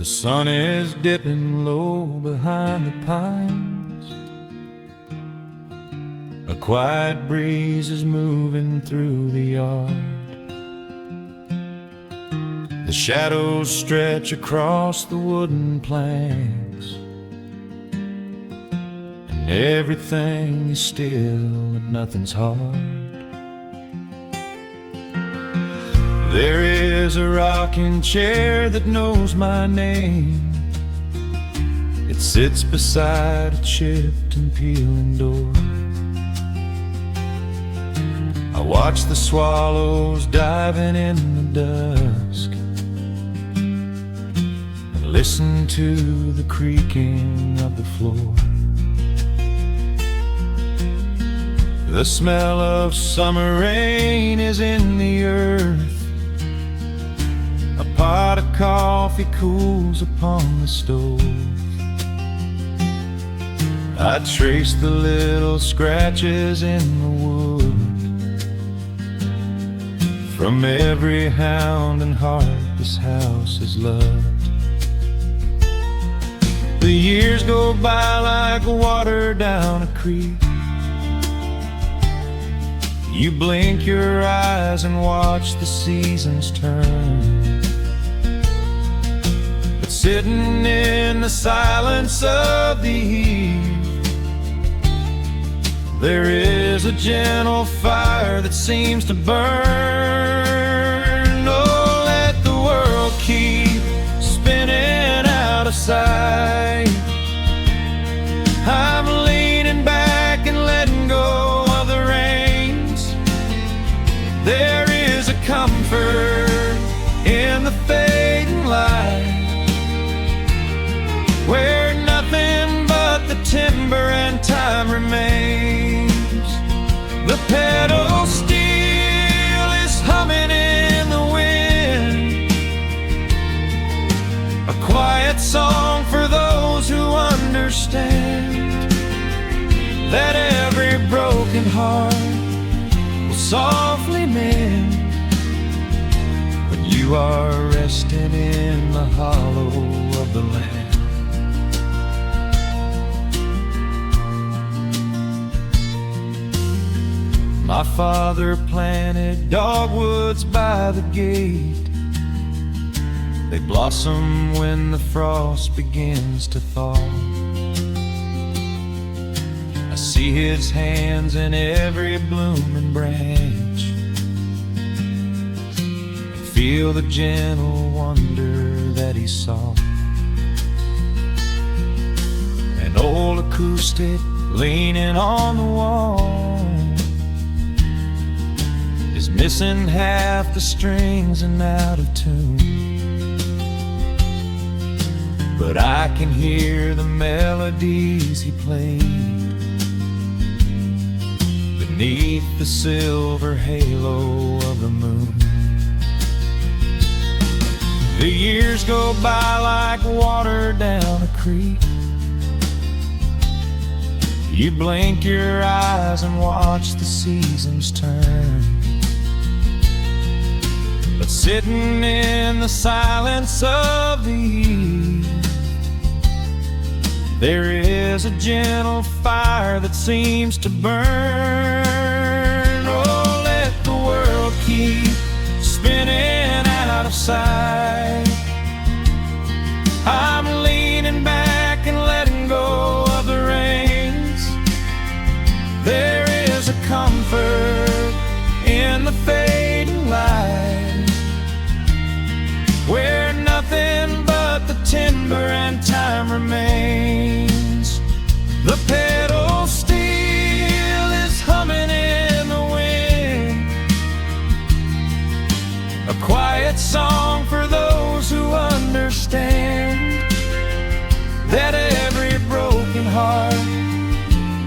The sun is dipping low behind the pines. A quiet breeze is moving through the yard. The shadows stretch across the wooden planks, and everything is still and nothing's hard. There is a rocking chair that knows my name. It sits beside a chipped and peeling door. I watch the swallows diving in the dusk and listen to the creaking of the floor. The smell of summer rain is in the earth. A pot of coffee cools upon the stove. I trace the little scratches in the wood from every hound and heart this house has loved. The years go by like water down a creek. You blink your eyes and watch the seasons turn. Sitting in the silence of the eve, there is a gentle fire that seems to burn. Oh, let the world keep spinning out of sight. I'm leaning back and letting go of the reins. There is a comfort in the fading light, where nothing but the timber and time remains. The pedal steel is humming in the wind, a quiet song for those who understand that every broken heart will softly mend when you are resting in the hollow of the land. My father planted dogwoods by the gate. They blossom when the frost begins to thaw. I see his hands in every blooming branch and feel the gentle wonder that he saw. An old acoustic leaning on the wall is missing half the strings and out of tune, but I can hear the melodies he played beneath the silver halo of the moon. The years go by like water down a creek. You blink your eyes and watch the seasons turn. But sitting in the silence of the eve, there is a gentle fire that seems to burn. Oh, let the world keep spinning out of sight. I'm leaning back and letting go of the reins. There is a comfort in the fading light, where nothing but the timber and time remains. The pedal steel is humming in the wind, a quiet song for those who understand that every broken heart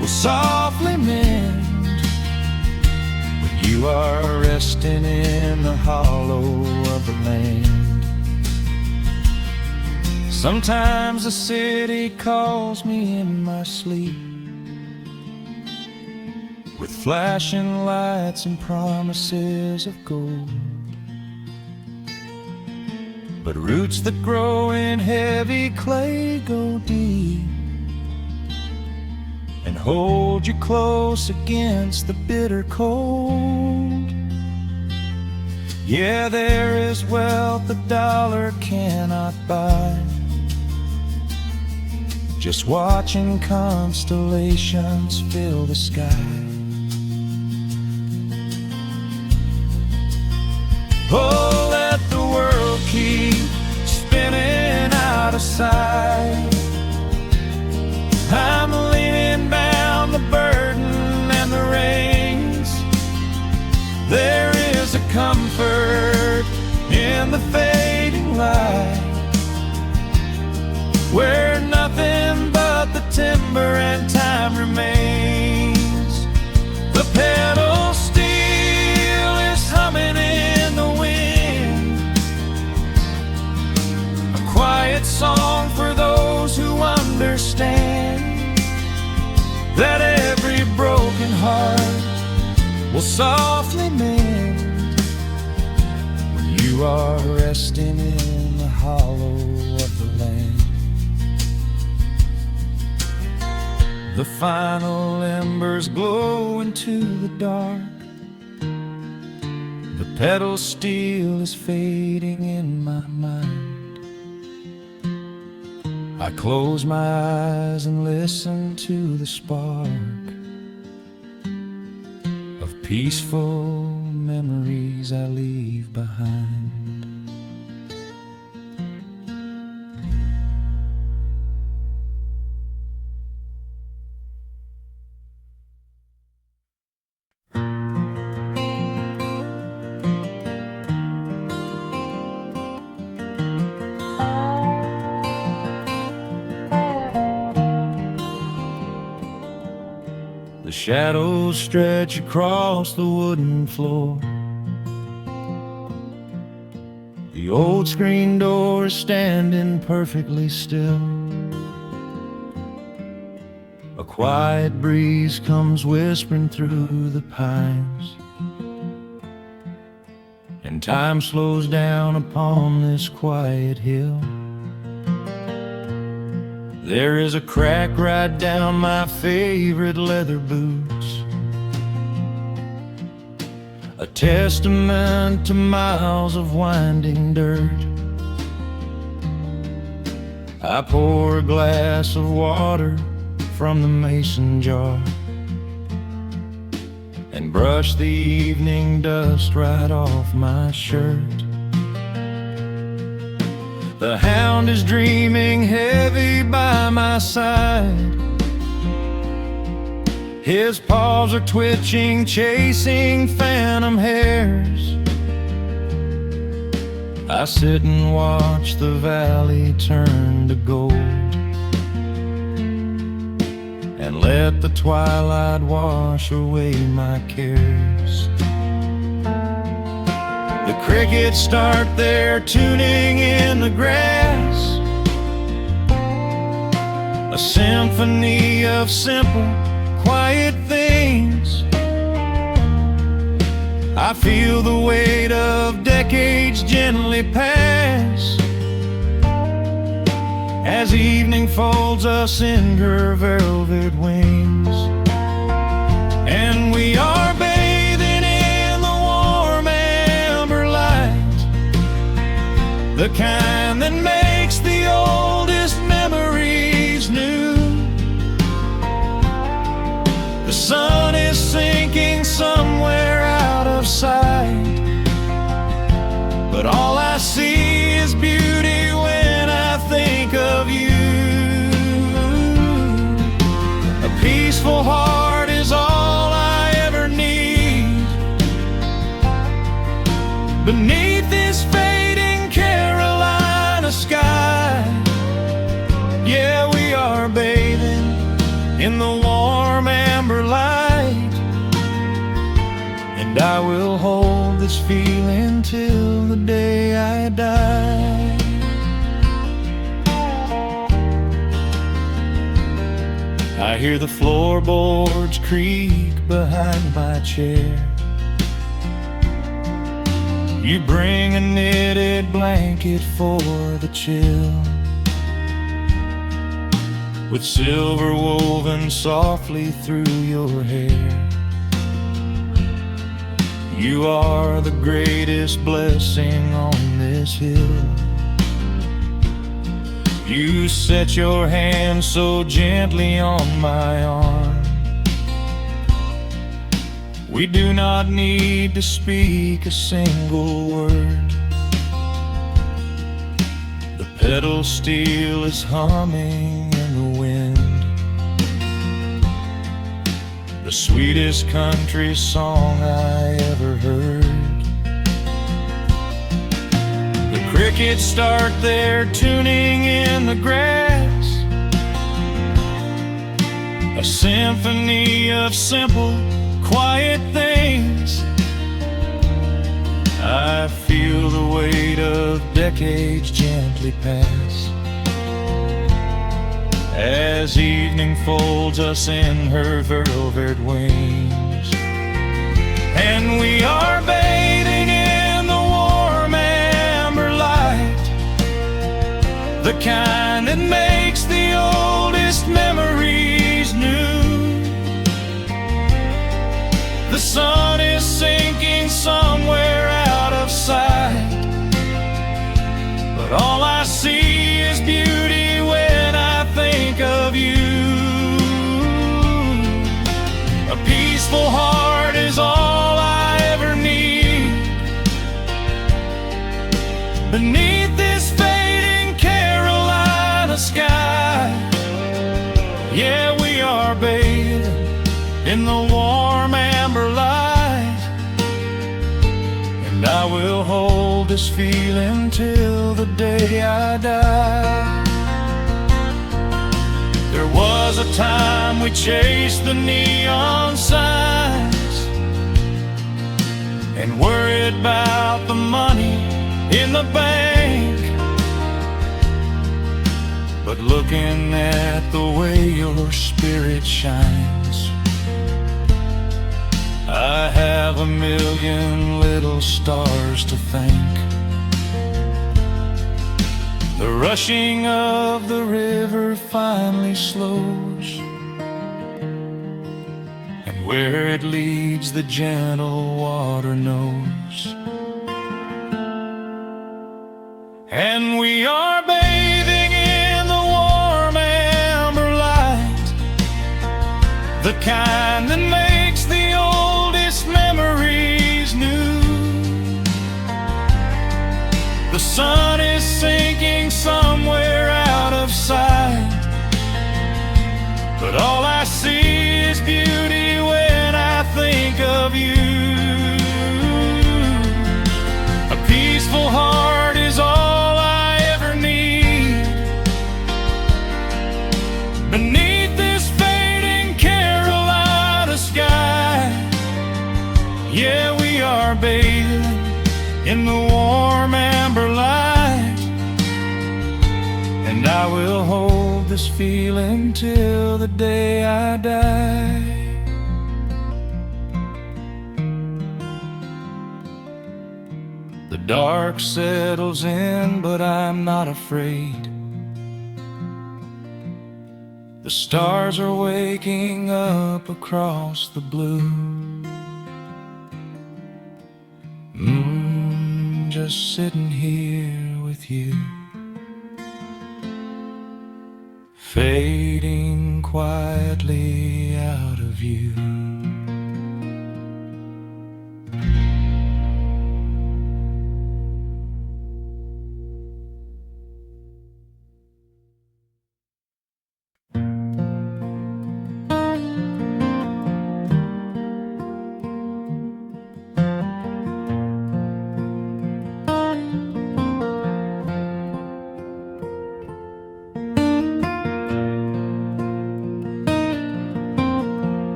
will softly mend when you are resting in the hollow of the land. Sometimes the city calls me in my sleep, with flashing lights and promises of gold. but roots that grow in heavy clay go deep and hold you close against the bitter cold. Yeah, there is wealth a dollar cannot buy, just watching constellations fill the sky. Oh, let the world keep spinning out of sight. I'm leaning down the burden and the reins. There is a comfort in the fading light, where nothing but the timber and time remains. The pedal steel is humming in the wind, a quiet song for those who understand that every broken heart will softly mend when you are resting in the hollow of the land. The final embers glow into the dark. The pedal steel is fading in my mind. I close my eyes and listen to the spark of peaceful memories I leave behind. The shadows stretch across the wooden floor. The old screen door is standing perfectly still. A quiet breeze comes whispering through the pines, and time slows down upon this quiet hill. There is a crack right down my favorite leather boots, a testament to miles of winding dirt. I pour a glass of water from the mason jar and brush the evening dust right off my shirt. The hound is dreaming heavy by my side. His paws are twitching, chasing phantom hares. I sit and watch the valley turn to gold and let the twilight wash away my cares. The crickets start their tuning in the grass, a symphony of simple, quiet things. I feel the weight of decades gently pass as evening folds us in her velvet wings. And we are bathing in the warm amber light, the kind that makes the oldest memories new. The sun is sinking somewhere out of sight, but all I see is beauty when I think of you. A peaceful heart is all I ever need beneath this fading Carolina sky. Yeah, we are bathing in the warm amber light, and I will hold this feeling till the day I die. I hear the floorboards creak behind my chair You bring a knitted blanket for the chill, with silver woven softly through your hair. You are the greatest blessing on this hill. You set your hand so gently on my arm. We do not need to speak a single word. The pedal steel is humming in the wind, the sweetest country song I ever heard. The crickets start their tuning in the grass, a symphony of simple, quiet things. I feel the weight of decades gently pass, as evening folds us in her velvet wings. And we are bathing in the warm amber light, the kind that makes the oldest memories new. The sun is sinking somewhere out of sight, but all I see is beauty when I think of you. A peaceful heart is all I ever need. Beneath this fading Carolina sky, yeah, we are bathing in the warm amber light, and I will hold this feeling till the day I die. There was a time we chased the neon signs and worried about the money in the bank, but looking at the way your spirit shines, I have a million little stars to thank. The rushing of the river finally slows, and where it leads the gentle water knows. And we are bathing in the warm amber light, the kind that makes the oldest memories new. The sun is sinking somewhere out of sight, but all I see is beauty when I think of you. A peaceful heart is all I ever need. Beneath this fading Carolina sky, yeah, we are bathing in the warm amber light, and I will hold this feeling till the day I die. The dark settles in, but I'm not afraid. The stars are waking up across the blue. Just sitting here with you, fading quietly out of view.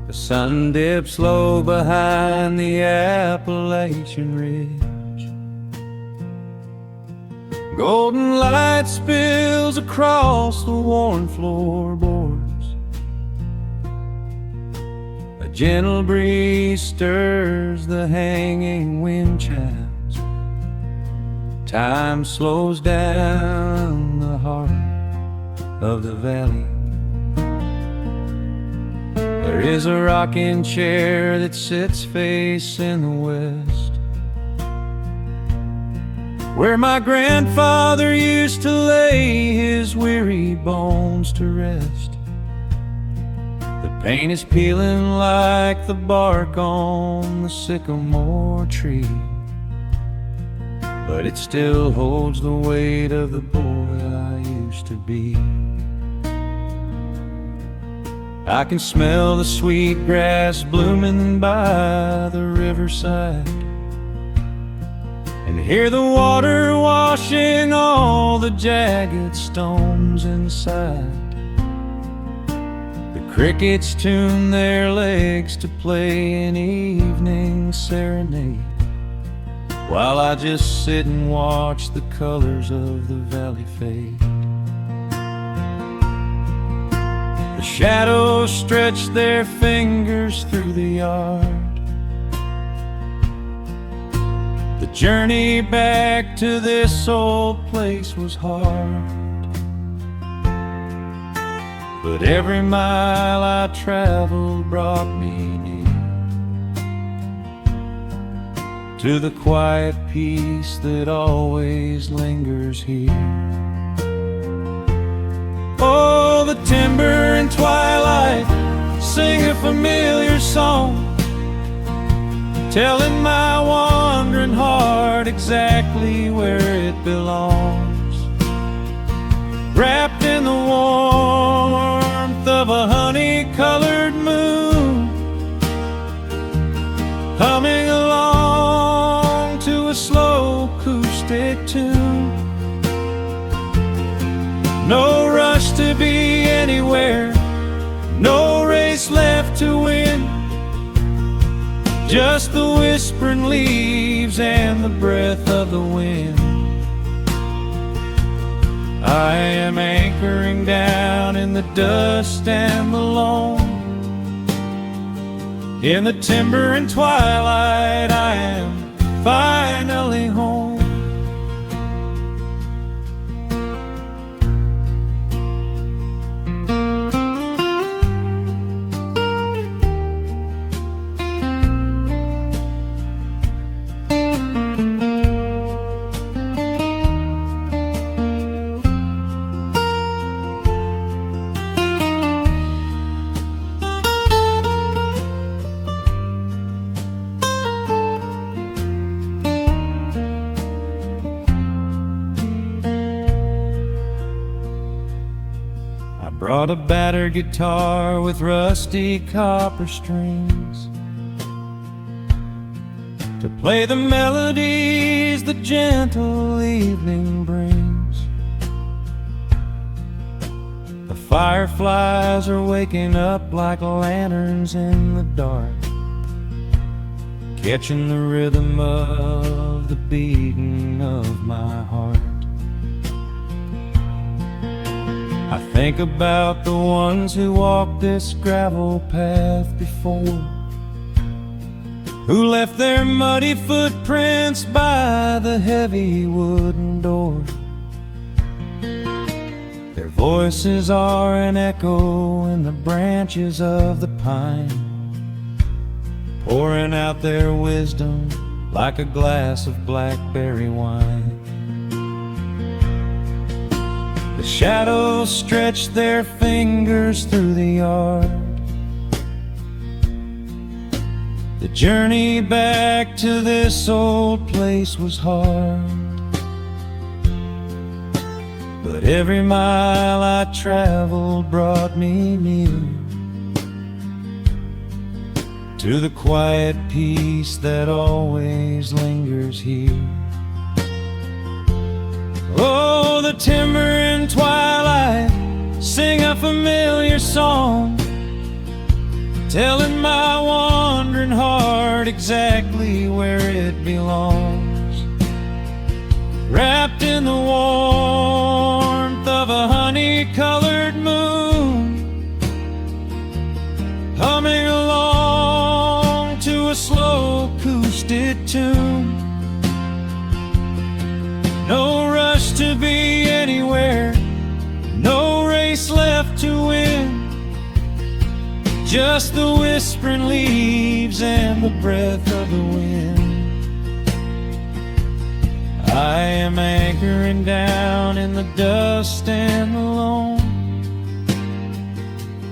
The sun dips low behind the Appalachian Ridge. Golden light spills across the worn floorboards. A gentle breeze stirs the hanging wind chimes. Time slows down the heart of the valley. There is a rocking chair that sits facing the west, where my grandfather used to lay his weary bones to rest. The paint is peeling like the bark on the sycamore tree, but it still holds the weight of the boy I used to be. I can smell the sweet grass blooming by the riverside, and hear the water washing all the jagged stones inside. The crickets tune their legs to play an evening serenade, while I just sit and watch the colors of the valley fade. The shadows stretch their fingers through the yard. The journey back to this old place was hard, but every mile I traveled brought me near to the quiet peace that always lingers here. Oh, the timber and twilight sing a familiar song, telling my wandering heart exactly where it belongs. Wrapped in the warmth of a honey-colored moon, humming along to a slow acoustic tune. No rush to be anywhere, no race left to win, just the whispering leaves and the breath of the wind. I am anchoring down in the dust and the loam. In the timber and twilight I am finally home. Brought a battered guitar with rusty copper strings to play the melodies the gentle evening brings. The fireflies are waking up like lanterns in the dark, catching the rhythm of the beating of my heart. I think about the ones who walked this gravel path before, who left their muddy footprints by the heavy wooden door. Their voices are an echo in the branches of the pine, pouring out their wisdom like a glass of blackberry wine. The shadows stretch their fingers through the yard. The journey back to this old place was hard, but every mile I traveled brought me near to the quiet peace that always lingers here. Oh, the timber and twilight sing a familiar song, telling my wandering heart exactly where it belongs. wrapped in the warmth of a honey-colored moon, humming along to a slow acoustic tune. No rush to be anywhere, no race left to win, just the whispering leaves and the breath of the wind. I am anchoring down in the dust and the loam.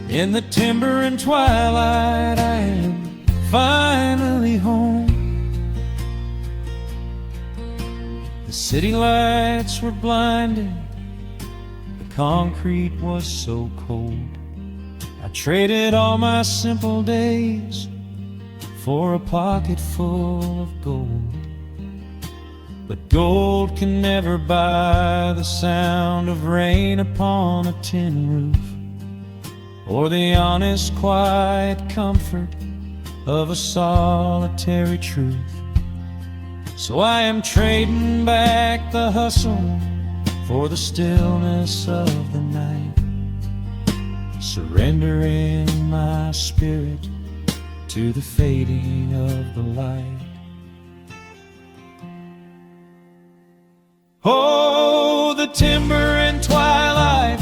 In the timber and twilight, I am finally home. The city lights were blinding, the concrete was so cold. I traded all my simple days for a pocket full of gold. But gold can never buy the sound of rain upon a tin roof, or the honest, quiet comfort of a solitary truth. So I am trading back the hustle for the stillness of the night, surrendering my spirit to the fading of the light. Oh, the timber and twilight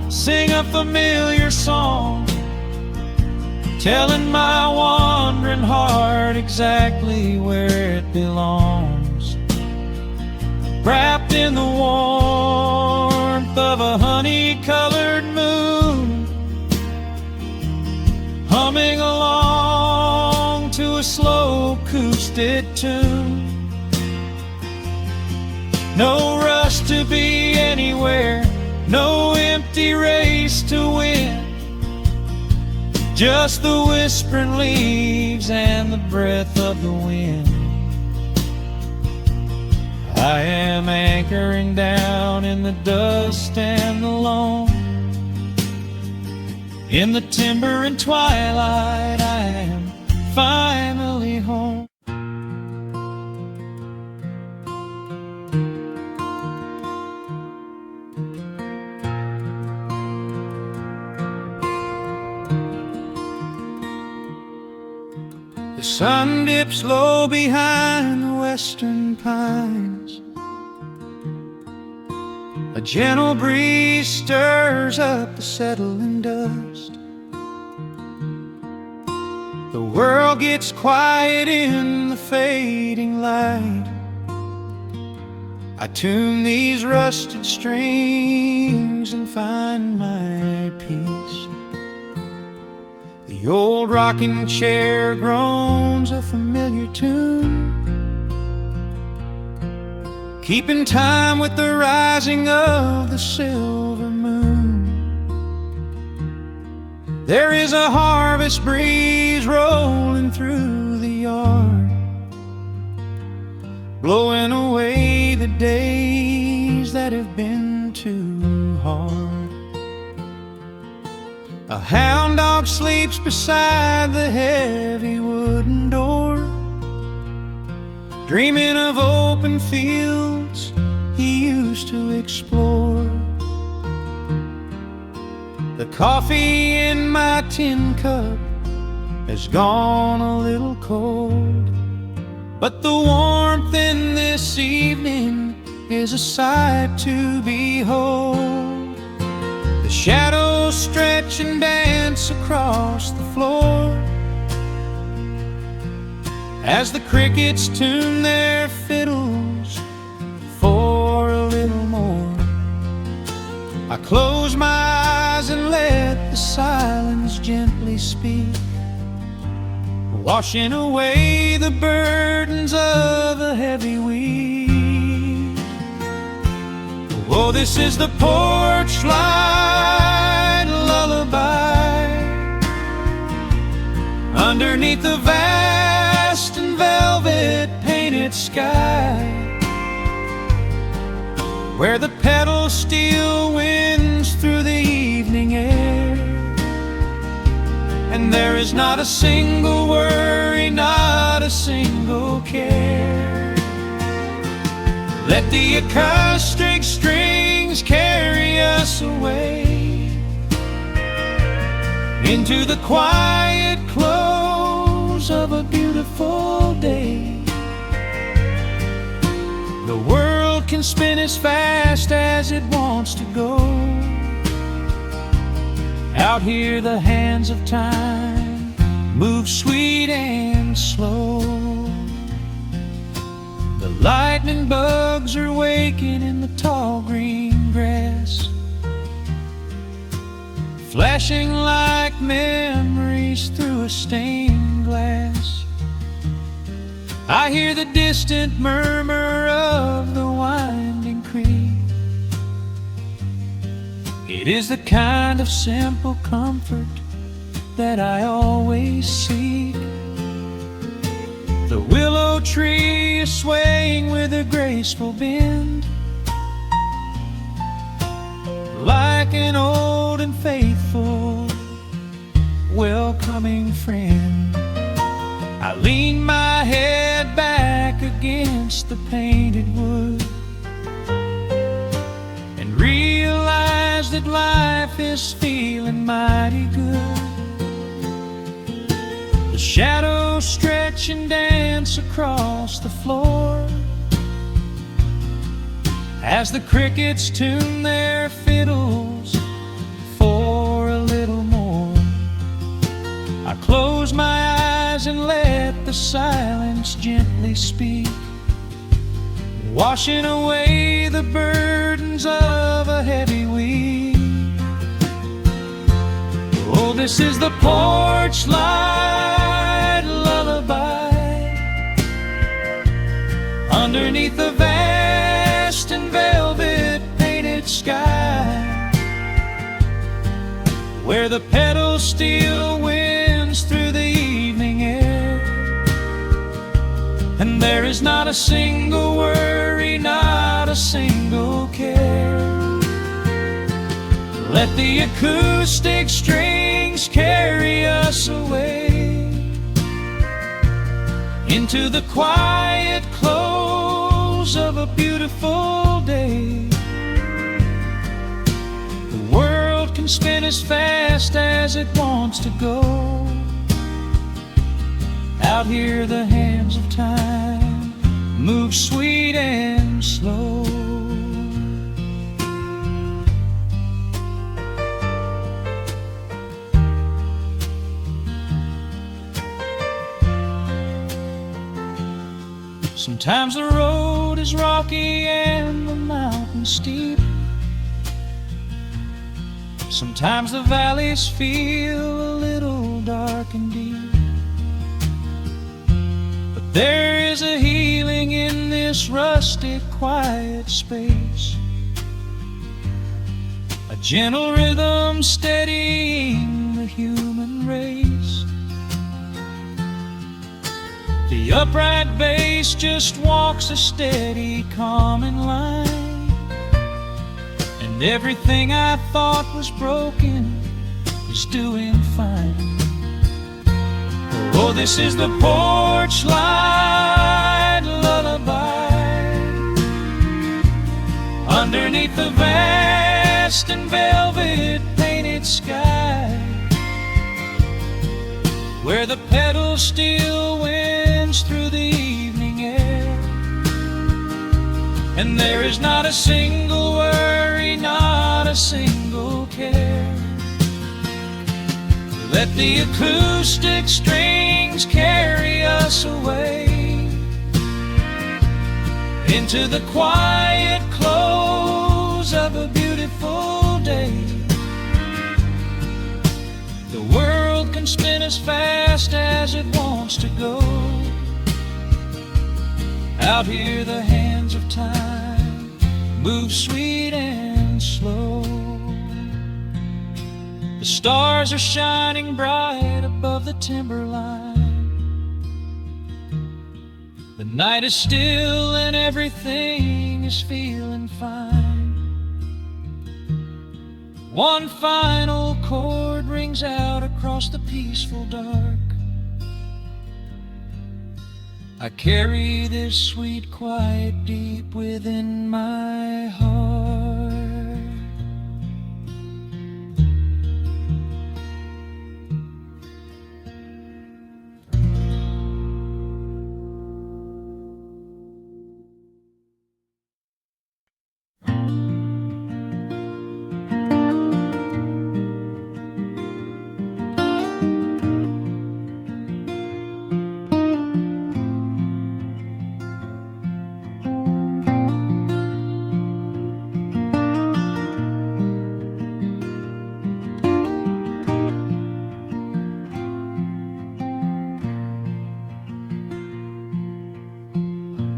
sing a familiar song, telling my wandering heart exactly where it belongs. Wrapped in the warmth of a honey-colored moon, humming along to a slow acoustic tune. No rush to be anywhere, no empty race to win, just the whispering leaves and the breath of the wind. I am anchoring down in the dust and the loam. In the timber and twilight, I am finally home. The sun dips low behind the western pines. A gentle breeze stirs up the settling dust. The world gets quiet in the fading light. I tune these rusted strings and find my peace. The old rocking chair groans a familiar tune, keeping time with the rising of the silver moon. There is a harvest breeze rolling through the yard, blowing away the days that have been too hard. A hound dog sleeps beside the heavy wooden door, dreaming of open fields he used to explore. The coffee in my tin cup has gone a little cold, but the warmth in this evening is a sight to behold. The shadows stretch and dance across the floor as the crickets tune their fiddles for a little more. I close my eyes and let the silence gently speak, washing away the burdens of a heavy week. Oh, this is the porch light lullaby underneath the vast and velvet painted sky, where the pedal steel winds through the evening air, and there is not a single worry, not a single care. Let the acoustic strings carry us away into the quiet close of a beautiful day. The world can spin as fast as it wants to go. Out here the hands of time move sweet and slow. The lightning bugs are waking in the tall green grass, flashing like memories through a stained glass. I hear the distant murmur of the winding creek. It is the kind of simple comfort that I always seek. The willow tree is swaying with a graceful bend, like an old and faithful welcoming friend. I lean my head back against the painted wood and realize that life is feeling mighty good. The shadows stretch and dance across the floor as the crickets tune their fiddles for a little more. I close my eyes and let the silence gently speak, washing away the burdens of a heavy week. Oh, this is the porch light lullaby underneath the vast and velvet painted sky, where the petals still winds through the evening air, and there is not a single worry, not a single care. Let the acoustic strings carry us away into the quiet close of a beautiful day. The world can spin as fast as it wants to go. Out here the hands of time move sweet and slow. Sometimes the road is rocky and the mountain steep. Sometimes the valleys feel a little dark and deep. But there is a healing in this rustic, quiet space, a gentle rhythm steadying the human race. The upright bass just walks a steady, calming line, and everything I thought was broken is doing fine. Oh, this is the porch light lullaby underneath the vast and velvet painted sky, where the petals still winds through the evening air, and there is not a single worry, not a single care. Let the acoustic strings carry us away into the quiet close of a beautiful day. The world can spin as fast as it wants to go. Out here the hands of time move sweet and slow. The stars are shining bright above the timberline. The night is still and everything is feeling fine. One final chord rings out across the peaceful dark, I carry this sweet quiet deep within my heart.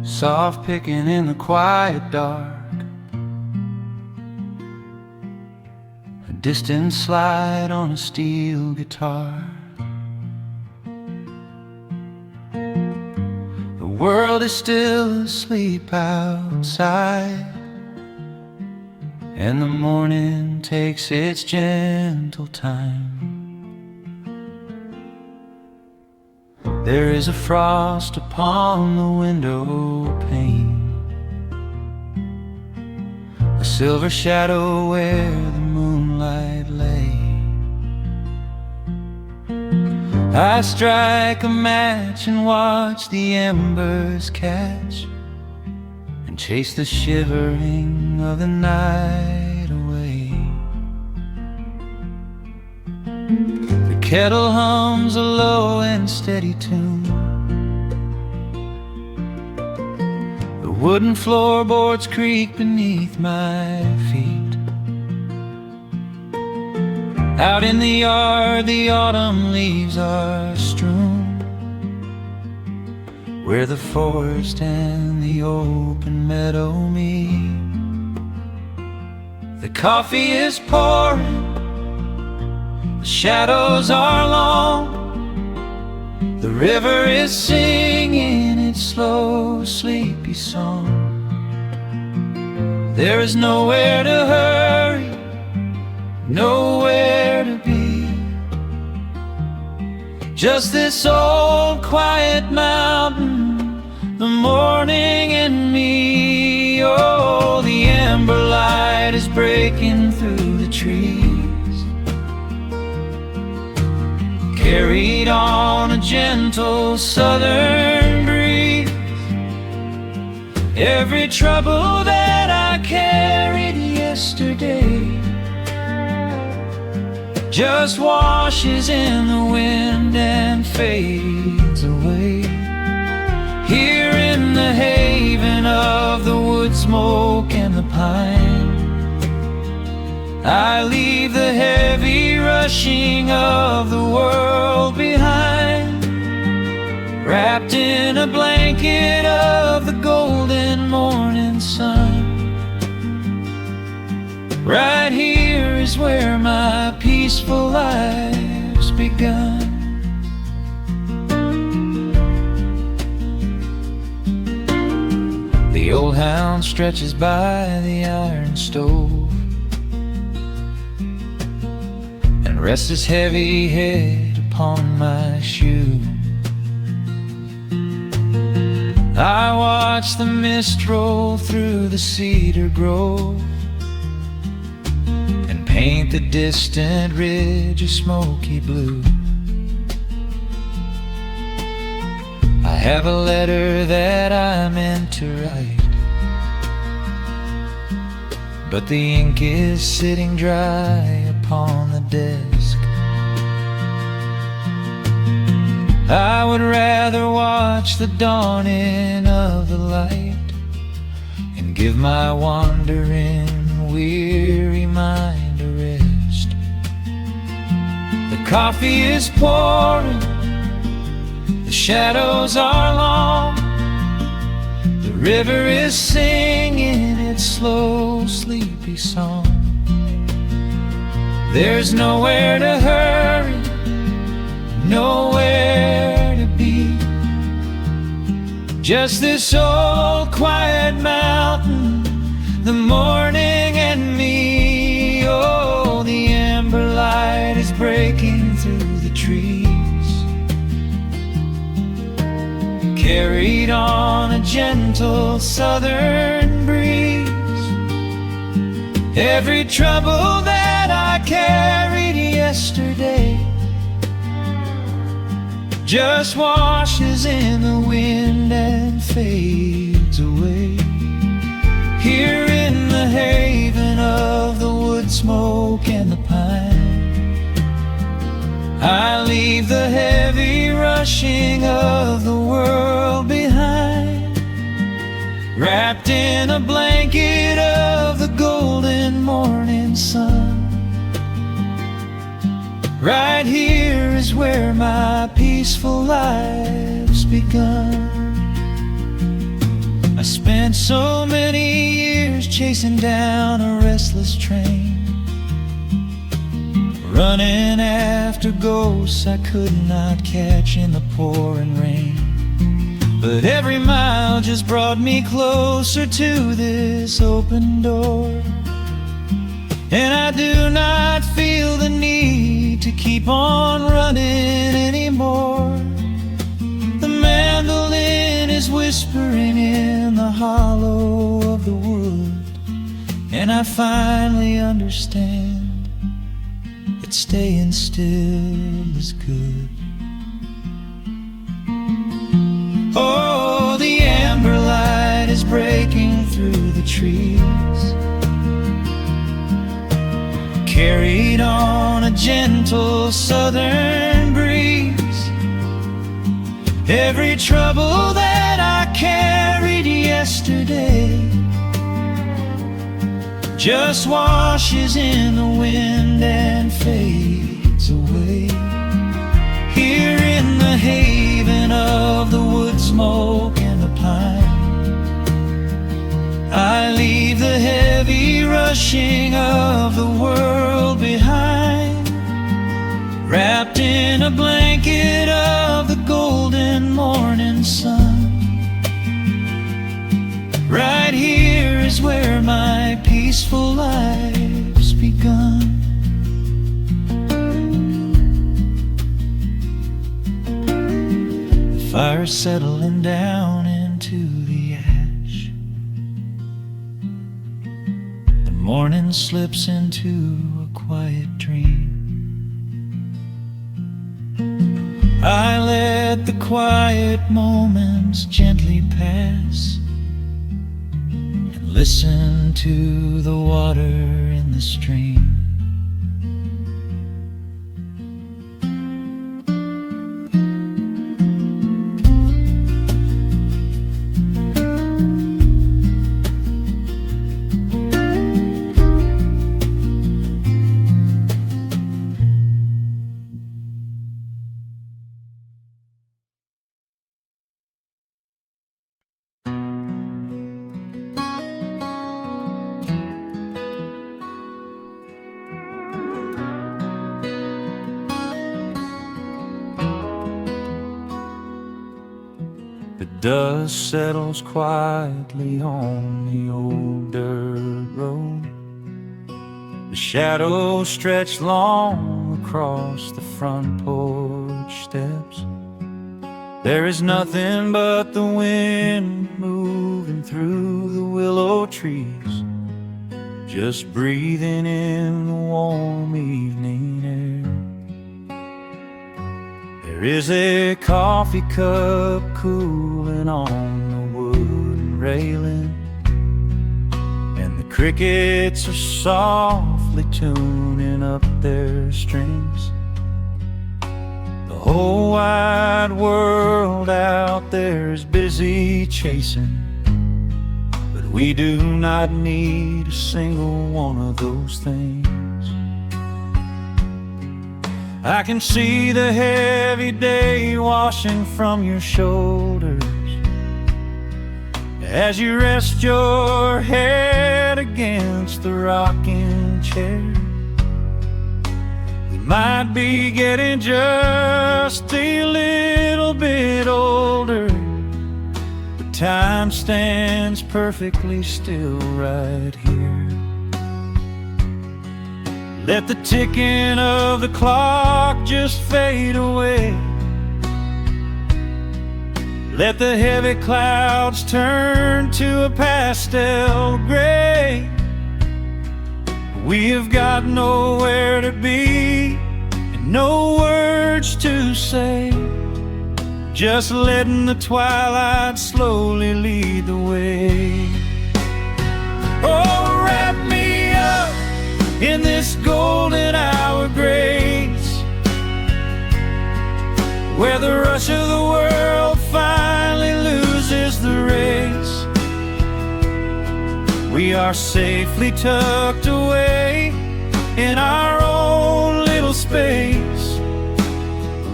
Soft picking in the quiet dark, a distant slide on a steel guitar. The world is still asleep outside, and the morning takes its gentle time. There is a frost upon the window pane, a silver shadow where the moonlight lay. I strike a match and watch the embers catch, and chase the shivering of the night away. The kettle hums a low and steady tune, the wooden floorboards creak beneath my feet. Out in the yard the autumn leaves are strewn, where the forest and the open meadow meet. The coffee is pouring, the shadows are long, the river is singing its slow, sleepy song. There is nowhere to hurry, nowhere to be, just this old quiet mountain, the morning and me. Oh, the amber light is breaking through the trees, carried on a gentle southern breeze. Every trouble that I carried yesterday just washes in the wind and fades away. Here in the haven of the wood smoke and the pine, I leave the heavy rushing of the world behind, wrapped in a blanket of the golden morning sun. Right here is where my peaceful life's begun. The old hound stretches by the iron stove and rests his heavy head upon my shoe. I watch the mist roll through the cedar grove and paint the distant ridge a smoky blue. I have a letter that I meant to write, but the ink is sitting dry upon the desk. I would rather watch the dawning of the light and give my wandering, weary mind a rest. The coffee is pouring, the shadows are long, the river is singing its slow, sleepy song. There's nowhere to hurry, nowhere to be, just this old quiet mountain, the morning and me. Oh, the amber light is breaking through the trees, carried on a gentle southern breeze. Every trouble that I carried yesterday just washes in the wind and fades away. Here in the haven of the wood smoke and the pine, I leave the heavy rushing of the world behind, wrapped in a blanket of the golden morning sun. Right here is where my peaceful life's begun. I spent so many years chasing down a restless train, running after ghosts I could not catch in the pouring rain. But every mile just brought me closer to this open door, and I do not feel the need to keep on running anymore. The mandolin is whispering in the hollow of the wood, and I finally understand that staying still is good. Oh, the amber light is breaking through the trees, carried on a gentle southern breeze. Every trouble that I carried yesterday just washes in the wind and fades away. Here in the haven of the wood smoke and the pine, I leave the heavy rushing of the world behind, wrapped in a blanket of the golden morning sun. Right here is where my peaceful life's begun. The fire's settling down into the ash, the morning slips into a quiet dream. I let the quiet moments gently pass and listen to the water in the stream. The dust settles quietly on the old dirt road. The shadows stretch long across the front porch steps. There is nothing but the wind moving through the willow trees, just breathing in the warm evening air. There is a coffee cup cooling on the wooden railing, and the crickets are softly tuning up their strings. The whole wide world out there is busy chasing, but we do not need a single one of those things. I can see the heavy day washing from your shoulders as you rest your head against the rocking chair. We might be getting just a little bit older, but time stands perfectly still right here. Let the ticking of the clock just fade away. Let the heavy clouds turn to a pastel gray. We have got nowhere to be and no words to say, just letting the twilight slowly lead the way. Oh, wrap me up in this golden hour grace, where the rush of the world finally loses the race. We are safely tucked away in our own little space,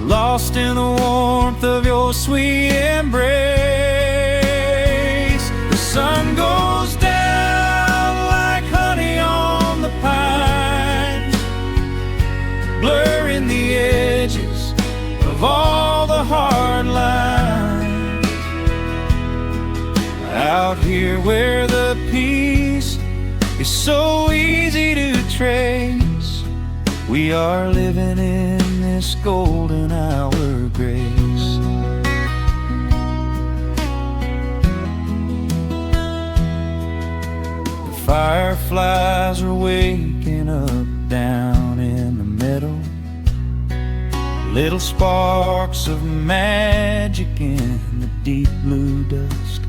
lost in the warmth of your sweet embrace. The sun goes down like honey on the pines, blurring the edges of all the hard lines. Out here where the peace is so easy to trace, we are living in this golden hour grace. The fireflies are waking up down in the meadow, little sparks of magic in the deep blue dusk.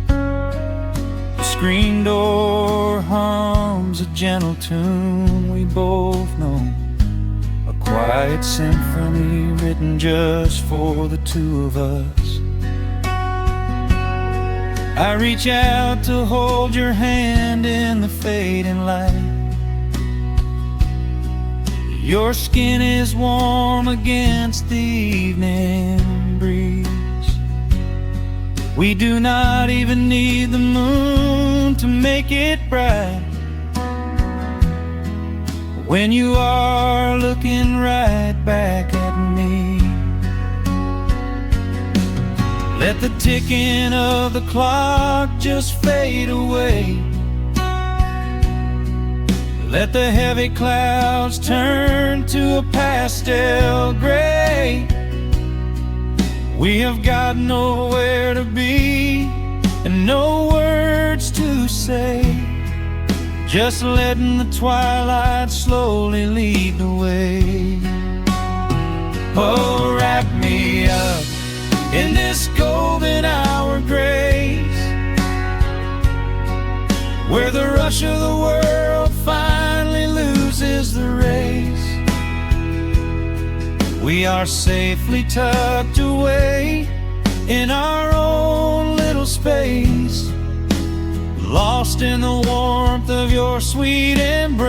The screen door hums a gentle tune we both know, a quiet symphony written just for the two of us. I reach out to hold your hand in the fading light. Your skin is warm against the evening breeze. We do not even need the moon to make it bright, when you are looking right back at me. Let the ticking of the clock just fade away. Let the heavy clouds turn to a pastel gray. We have got nowhere to be and no words to say, just letting the twilight slowly lead the way. Oh, wrap me up in this golden hour grace, where the rush of the world finally loses the race. We are safely tucked away in our own little space, lost in the warmth of your sweet embrace.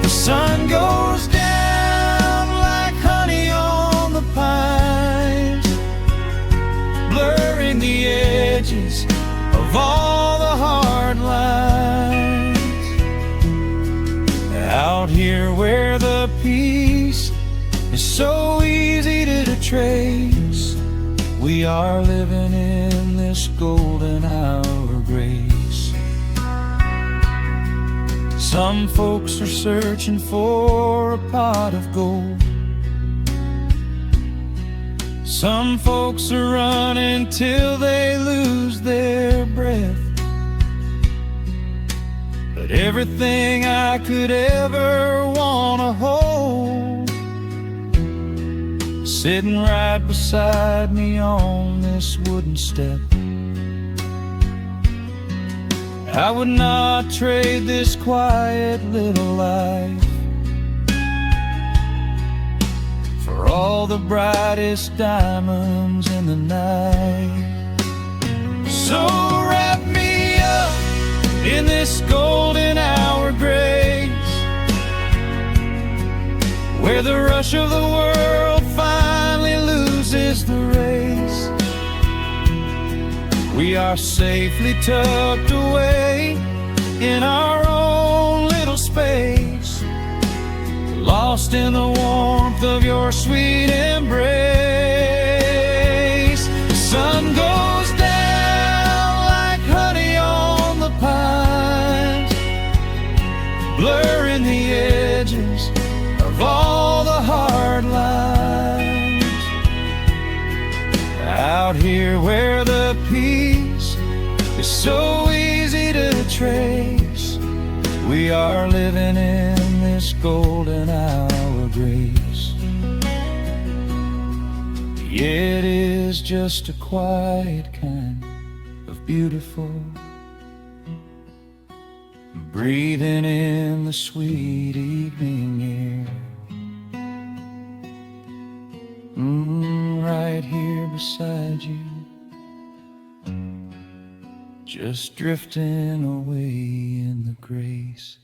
The sun goes down like honey on the pines, blurring the edges of all the hard lines. Out here where the peace is so easy to trace, we are living in this golden hour grace. Some folks are searching for a pot of gold, some folks are running till they lose their breath. But everything I could ever wanna hold, sitting right beside me on this wooden step. I would not trade this quiet little life for all the brightest diamonds in the night. So wrap me up in this golden hour grace, where the rush of the world finally loses the race. We are safely tucked away in our own little space, lost in the warmth of your sweet embrace. The sun goes down like honey on the pines, blurring the edges of all the hard lines. Out here where the peace is so easy to trace, we are living in this golden hour grace. It is just a quiet kind of beautiful, breathing in the sweet evening air. Right here beside you, just drifting away in the grace.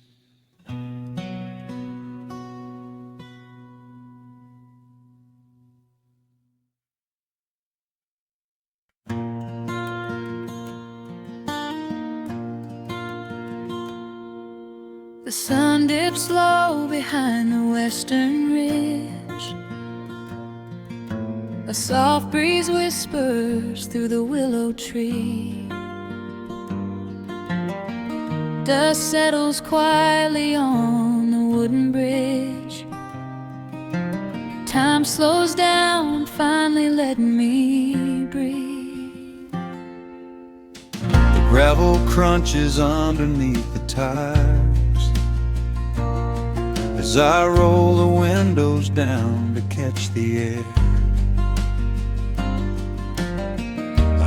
The sun dips low behind the western ridge. A soft breeze whispers through the willow tree. Dust settles quietly on the wooden bridge. Time slows down, finally letting me breathe. The gravel crunches underneath the tires as I roll the windows down to catch the air.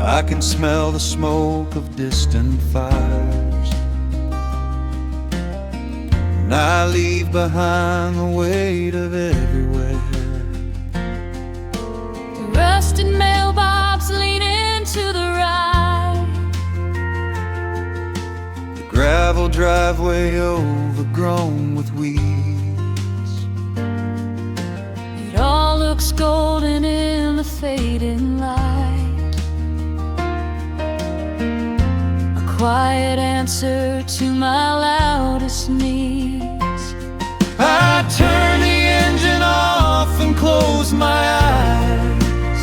I can smell the smoke of distant fires, and I leave behind the weight of everywhere. The rusted mailbox leaning to the right, The gravel driveway overgrown with weeds. it all looks golden in the fading light. Quiet answer to my loudest needs. I turn the engine off and close my eyes.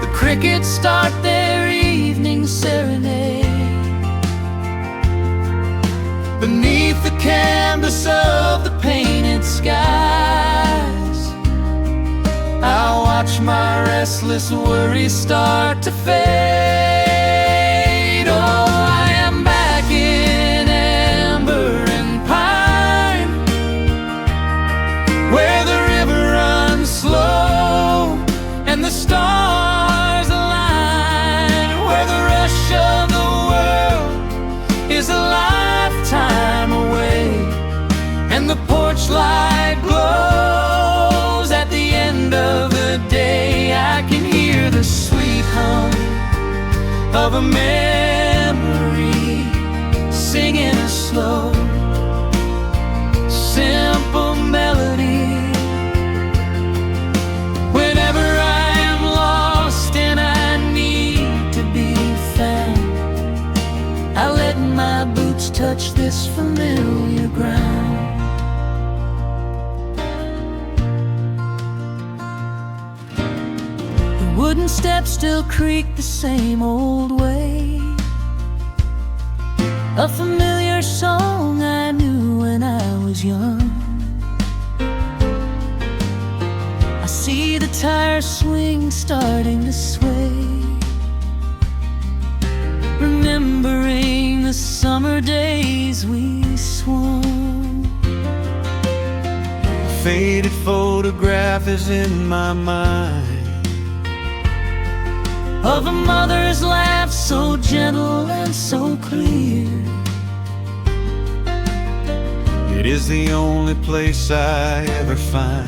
The crickets start their evening serenade. Beneath the canvas of the painted skies, I watch my restless worries start to fade. Oh, I am back in amber and pine, where the river runs slow and the stars align, where the rush of the world is a lifetime away, and the porch light glows at the end of the day. I can hear the sweet hum of a memory singing a slow, simple melody. Whenever I am lost and I need to be found, I let my boots touch this familiar ground. The wooden steps still creak the same old way. A familiar song I knew when I was young. I see the tires swing starting to sway, remembering the summer days we swung. A faded photograph is in my mind of a mother's laugh so gentle and so clear. It is the only place I ever find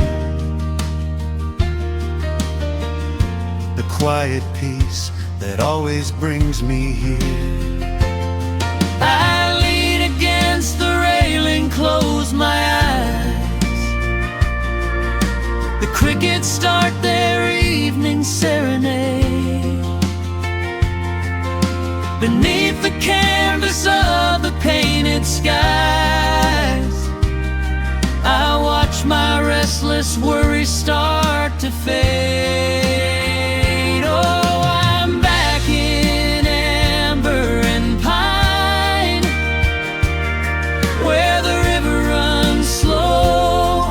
the quiet peace that always brings me here. I lean against the railing, close my eyes. The crickets start their evening serenade. Beneath the canvas of the painted skies, I watch my restless worries start to fade. Oh, I'm back in amber and pine, where the river runs slow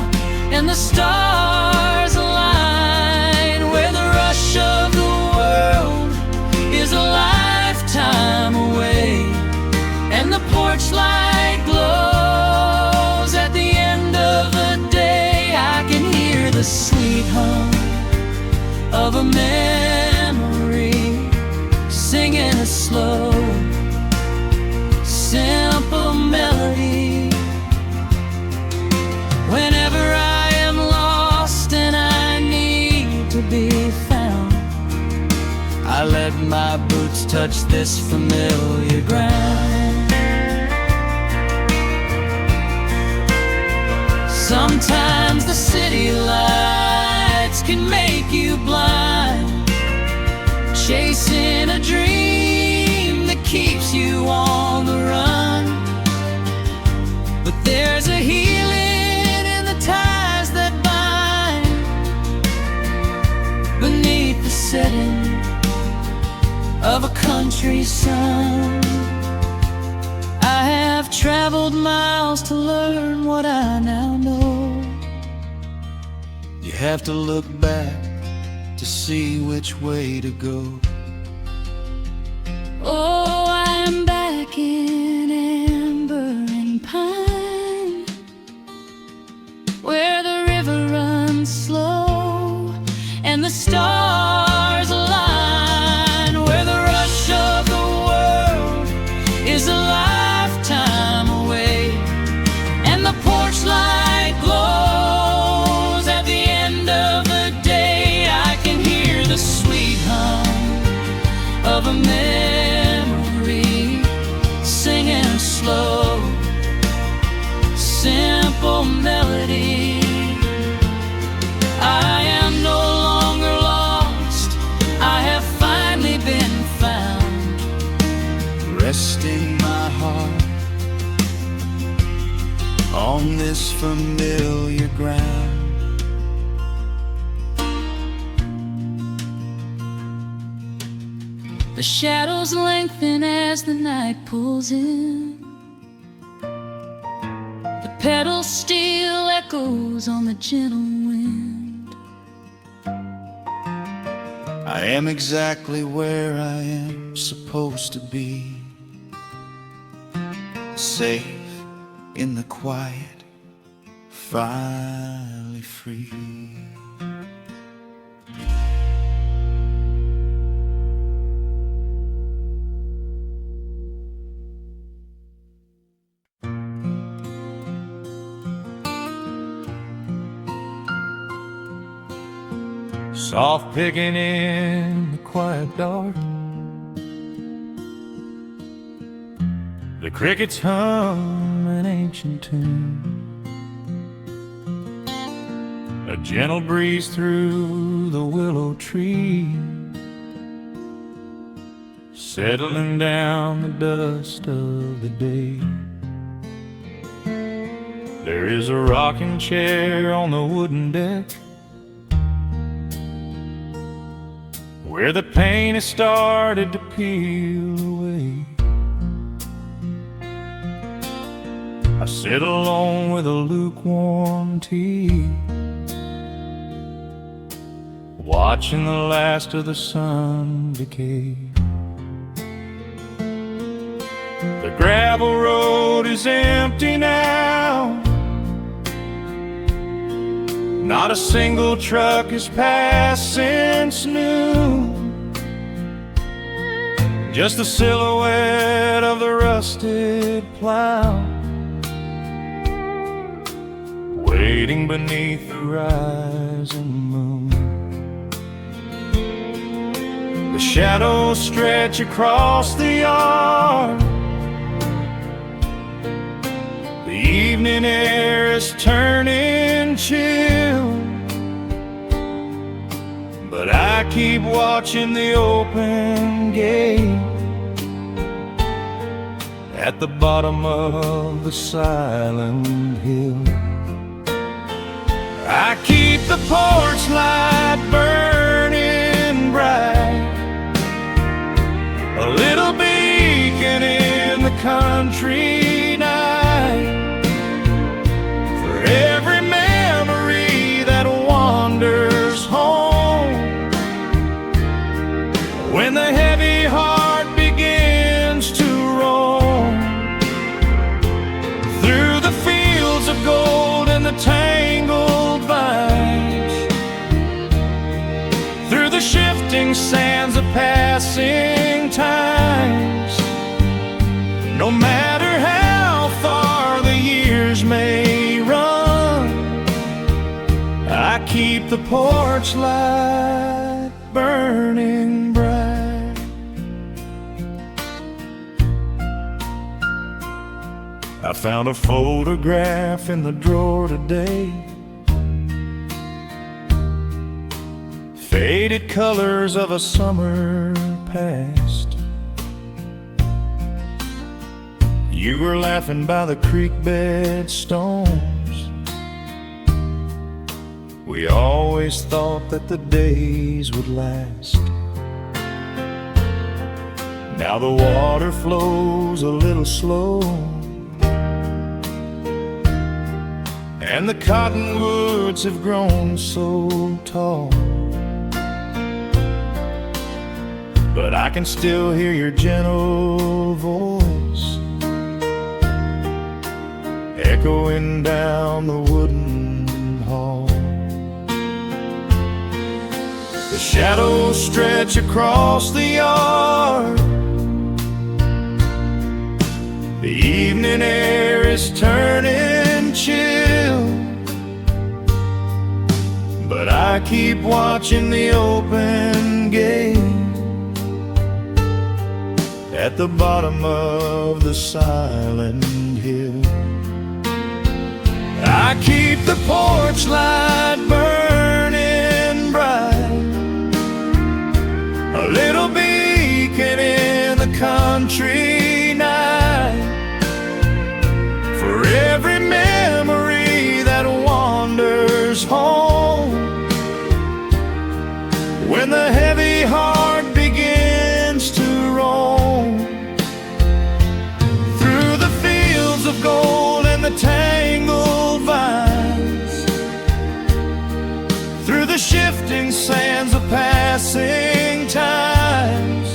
and the stars align, where the rush of touch this familiar ground. Sometimes the city lights can make you blind, chasing a dream that keeps you on the run. But there's a healing in the ties that bind beneath the setting of a country sun. I have traveled miles to learn what I now know. You have to look back to see which way to go. Oh, I am back in amber and pine, where the river runs slow and the stars align, where the rush of the world is a lifetime away, and the porch light glows at the end of the day. I can hear the sweet hum of a memory singing a slow, simple melody. I am no longer lost, I have finally been found, resting my heart on this familiar ground. The shadows lengthen as the night pulls in. The pedal steel echoes on the gentle wind. I am exactly where I am supposed to be, safe in the quiet, finally free. Soft picking in the quiet dark, the crickets hum an ancient tune, a gentle breeze through the willow tree, settling down the dust of the day. There is a rocking chair on the wooden deck, where the paint has started to peel away. I sit alone with a lukewarm tea, watching the last of the sun decay. The gravel road is empty now, not a single truck has passed since noon. Just the silhouette of the rusted plow, waiting beneath the rising moon. The shadows stretch across the yard, the evening air is turning chill, but I keep watching the open gate at the bottom of the silent hill. I keep the porch light burning bright, a little beacon in the country night, for every memory that wanders home. When the heavy heart begins to roam through the fields of gold and the tangled vines, through the shifting sands of passing times, no matter how far the years may run, I keep the porch light burning bright. I found a photograph in the drawer today, faded colors of a summer past. You were laughing by the creek bed stones. We always thought that the days would last. Now the water flows a little slow, and the cottonwoods have grown so tall. But I can still hear your gentle voice echoing down the wooden hall. The shadows stretch across the yard. The evening air is turning chill, but I keep watching the open gate at the bottom of the silent hill. I keep the porch light burning bright, a little beacon in the country night, for every memory that wanders home. When the heavy heart begins to roam through the fields of gold and the tangled vines, through the shifting sands of passing times,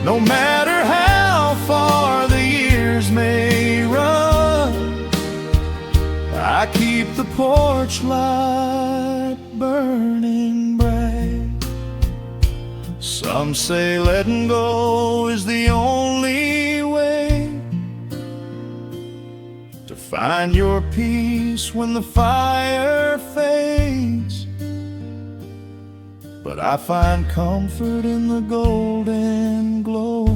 no matter how far the years may run, I keep the porch light burning bright. Some say letting go is the only way to find your peace when the fire fades, but I find comfort in the golden glow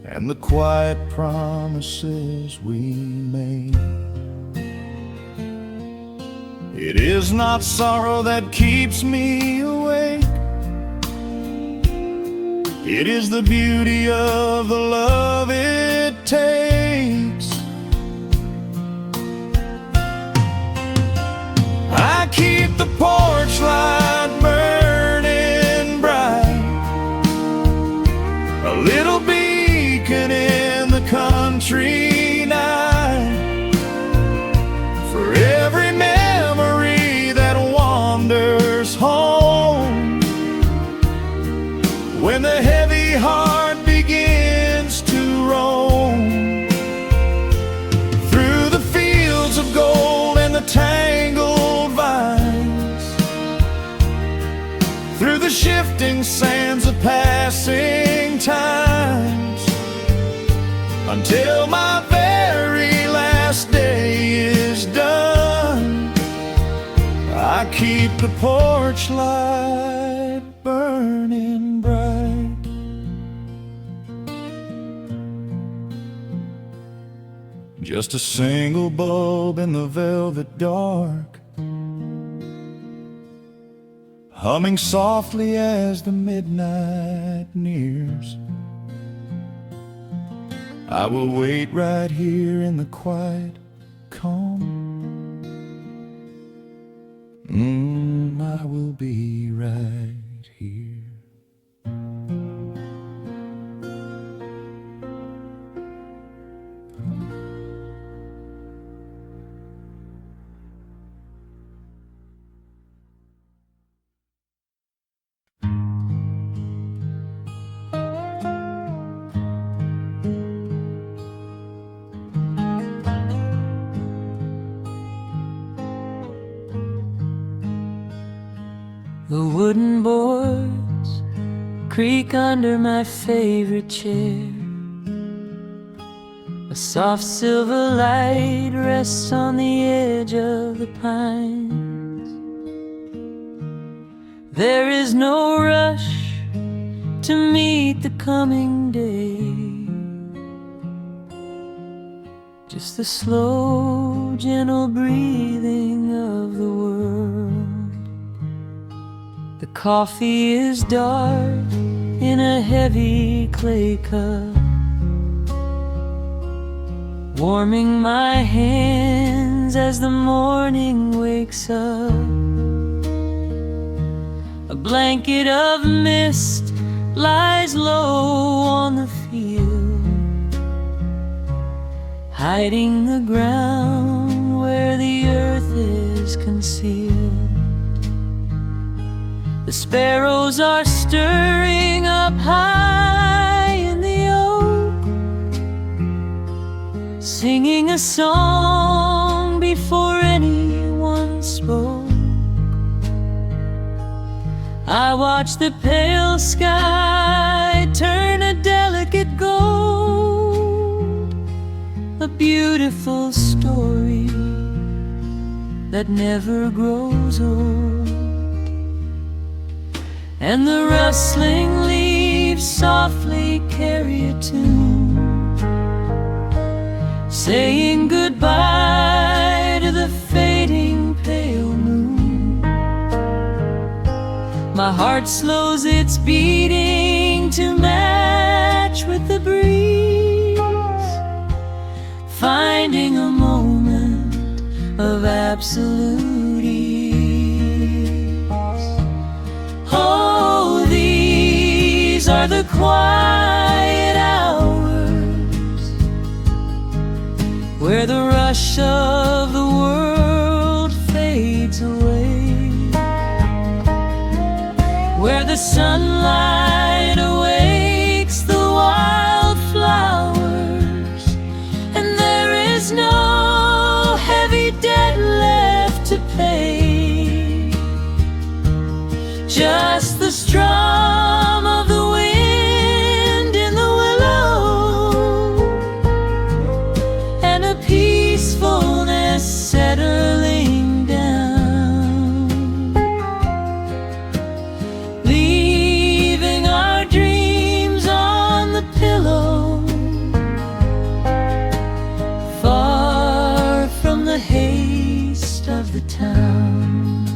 and the quiet promises we made. It is not sorrow that keeps me awake, it is the beauty of the love it takes. I keep the porch light burning bright, a little beacon in the country night, for every memory that wanders home. When the heavy heart begins to roam through the fields of gold and the tangled vines, through the shifting sands of passing times, until my very last day is done, I keep the porch light burning bright. Just a single bulb in the velvet dark, humming softly as the midnight nears. I will wait right here in the quiet calm. I will be right here. The wooden boards creak under my favorite chair. A soft silver light rests on the edge of the pines. There is no rush to meet the coming day. just the slow, gentle breathing of the world. The coffee is dark in a heavy clay cup, warming my hands as the morning wakes up. A blanket of mist lies low on the field, hiding the ground where the earth is concealed. The sparrows are stirring up high in the oak, singing a song before anyone spoke. I watch the pale sky turn a delicate gold, a beautiful story that never grows old. And the rustling leaves softly carry a tune, saying goodbye to the fading pale moon. My heart slows its beating to match with the breeze, finding a moment of absolute ease. Oh, these are the quiet hours where the rush of the world fades away, where the sunlight awakes the wildflowers, and there is no heavy debt left to pay, just the strum of the wind in the willow, and a peacefulness settling down, leaving our dreams on the pillow, far from the haste of the town.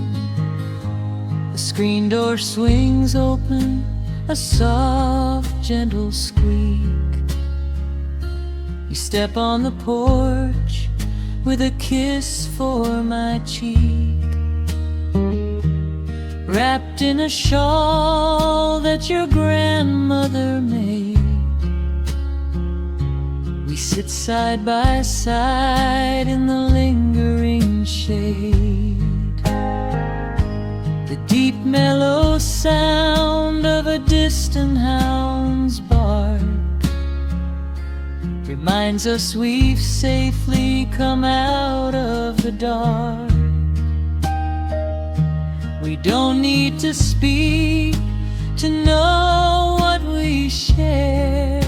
The screen door swings open, a soft, gentle squeak. You step on the porch with a kiss for my cheek, wrapped in a shawl that your grandmother made. We sit side by side in the lingering shade. The deep mellow sound of a distant hound's bark reminds us we've safely come out of the dark. We don't need to speak to know what we share.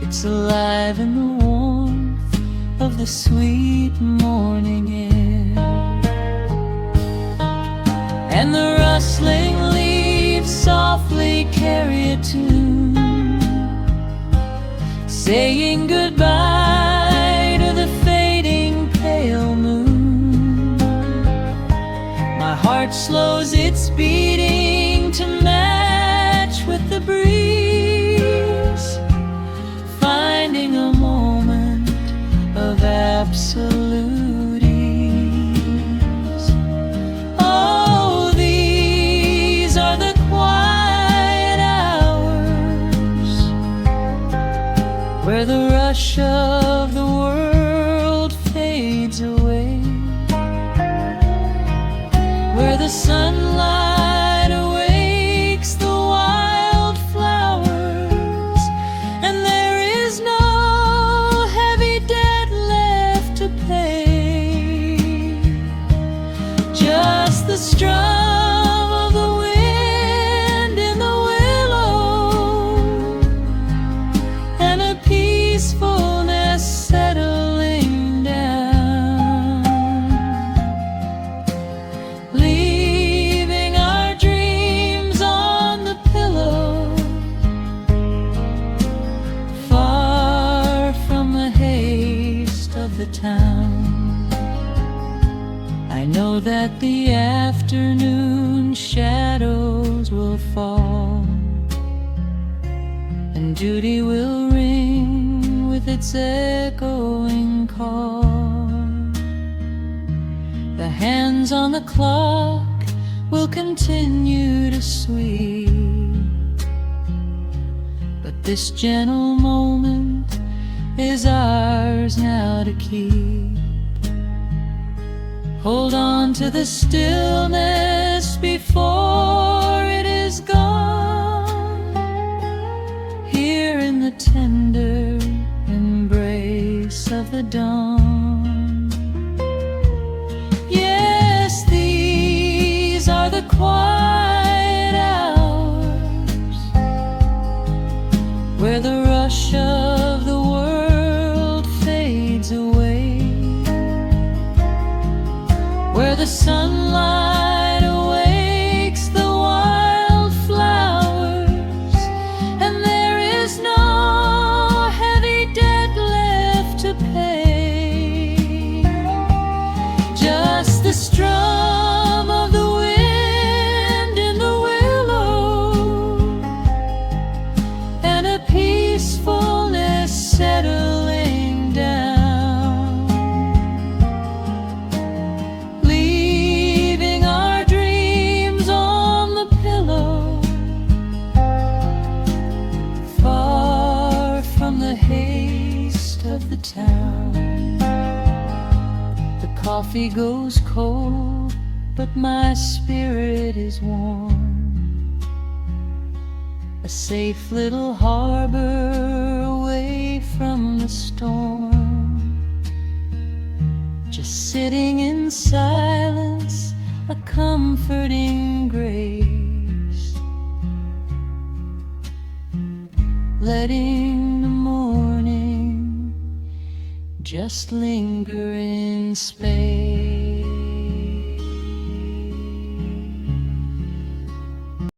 It's alive in the warmth of the sweet morning air. And the rustling leaves softly carry a tune, saying goodbye to the fading pale moon. My heart slows its beating to match with the breeze, finding a moment of absolute ease. Oh, these are the quiet hours where the rush of the world fades away, where the sunlight awakes the wildflowers, and there is no heavy debt left to pay, just the strum of the wind in the willow, and a peacefulness settling down, leaving town. I know that the afternoon shadows will fall, and duty will ring with its echoing call. The hands on the clock will continue to sweep, but this gentle moment is ours now to keep. Hold on to the stillness before it is gone, here in the tender embrace of the dawn. Yes, these are the quiet hours where the rush of the world fades away, where the sunlight awakes the wildflowers, and there is no heavy debt left to pay. Just the strum of the wind in the willow, and a peacefulness settling down, leaving our dreams on the pillow, far from the haste of the town. The coffee goes cold, but my spirit is warm, a safe little harbor away from the storm. Just sitting in silence, a comforting grace, letting the morning just linger in space.